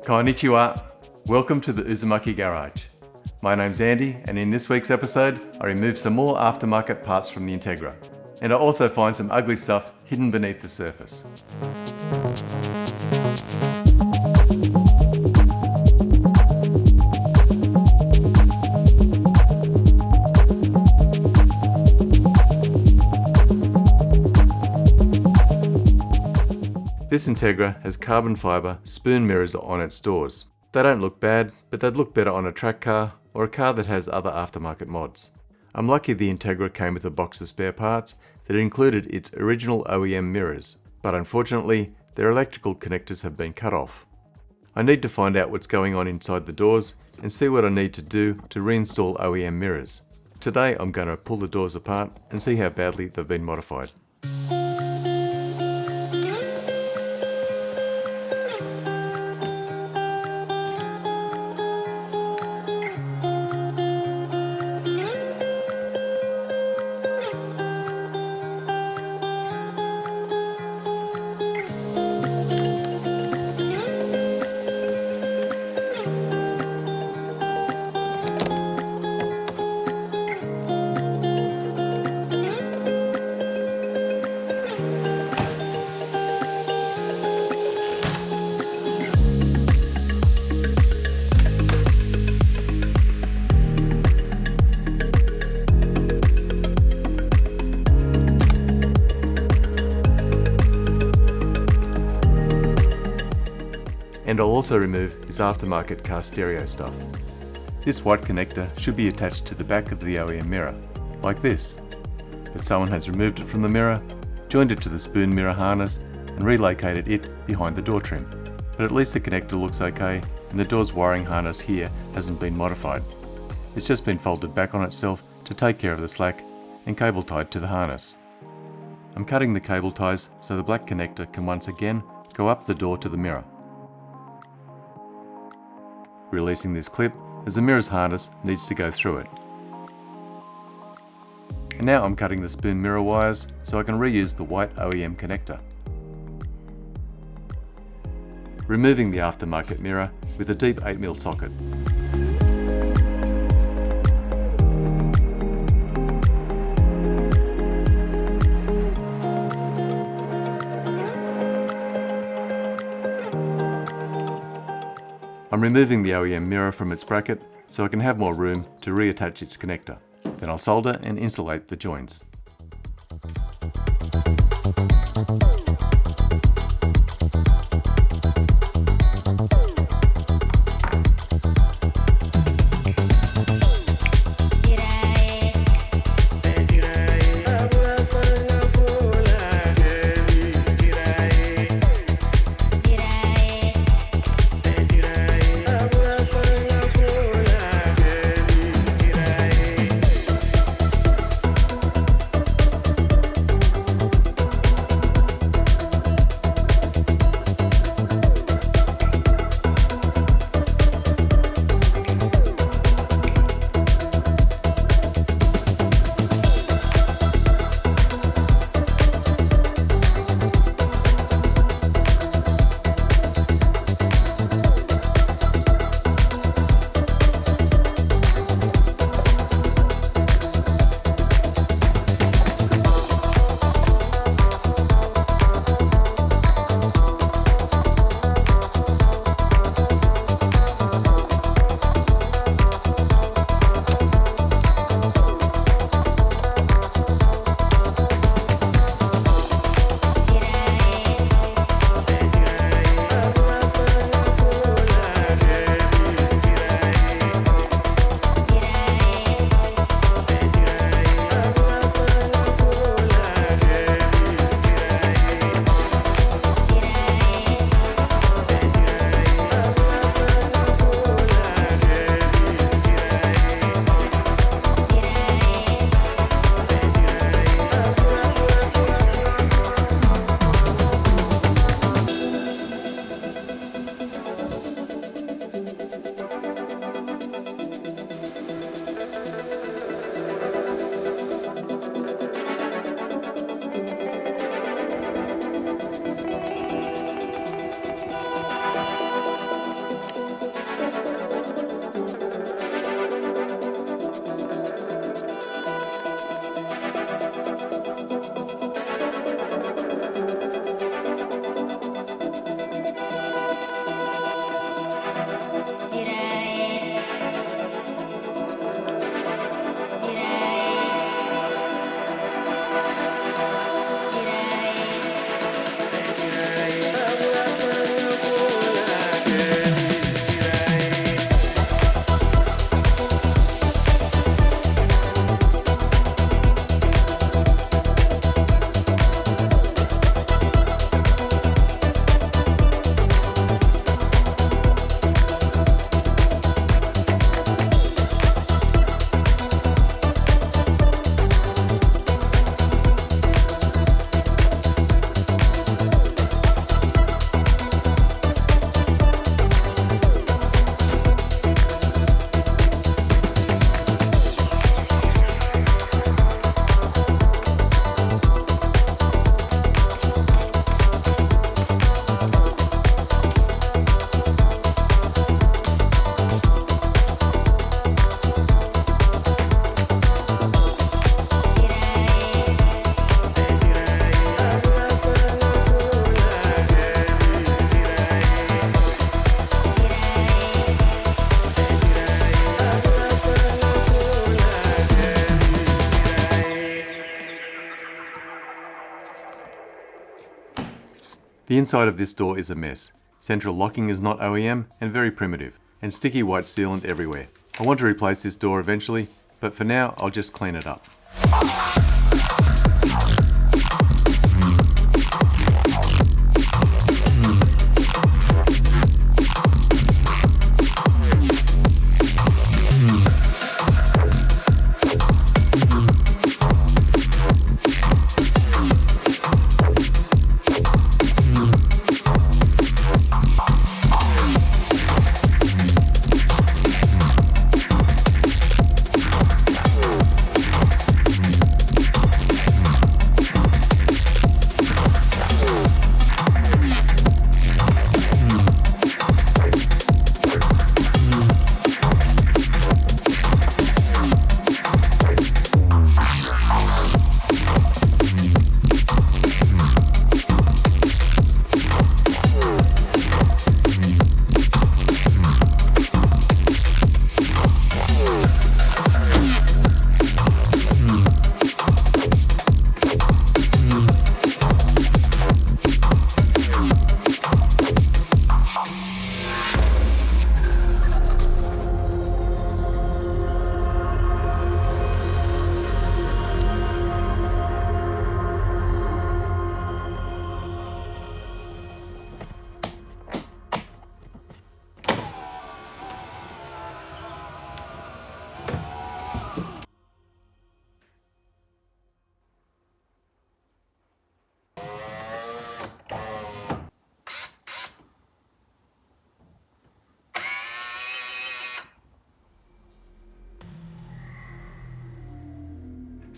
Konnichiwa. Welcome to the Uzumaki Garage. My name's Andy, and in this week's episode, I remove some more aftermarket parts from the Integra. And I also find some ugly stuff hidden beneath the surface. This Integra has carbon fibre spoon mirrors on its doors. They don't look bad, but they'd look better on a track car or a car that has other aftermarket mods. I'm lucky the Integra came with a box of spare parts that included its original OEM mirrors, but unfortunately their electrical connectors have been cut off. I need to find out what's going on inside the doors and see what I need to do to reinstall OEM mirrors. Today I'm going to pull the doors apart and see how badly they've been modified. And I'll also remove this aftermarket car stereo stuff. This white connector should be attached to the back of the OEM mirror, like this. But someone has removed it from the mirror, joined it to the spoon mirror harness, and relocated it behind the door trim. But at least the connector looks okay, and the door's wiring harness here hasn't been modified. It's just been folded back on itself to take care of the slack and cable tied to the harness. I'm cutting the cable ties so the black connector can once again go up the door to the mirror. Releasing this clip as the mirror's harness needs to go through it. And now I'm cutting the spoon mirror wires so I can reuse the white OEM connector. Removing the aftermarket mirror with a deep 8mm socket. I'm removing the OEM mirror from its bracket so I can have more room to reattach its connector. Then I'll solder and insulate the joints. The inside of this door is a mess. Central locking is not OEM and very primitive, and sticky white sealant everywhere. I want to replace this door eventually, but for now I'll just clean it up.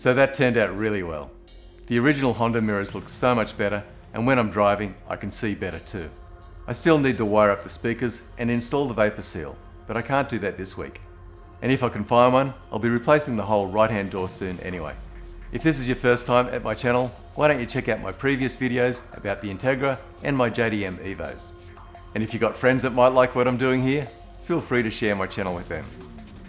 So that turned out really well. The original Honda mirrors look so much better, and when I'm driving, I can see better too. I still need to wire up the speakers and install the vapour seal, but I can't do that this week. And if I can find one, I'll be replacing the whole right-hand door soon anyway. If this is your first time at my channel, why don't you check out my previous videos about the Integra and my JDM Evos. And if you've got friends that might like what I'm doing here, feel free to share my channel with them.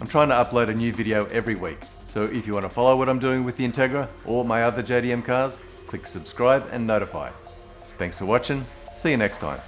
I'm trying to upload a new video every week, so if you want to follow what I'm doing with the Integra or my other JDM cars, click subscribe and notify. Thanks for watching, see you next time.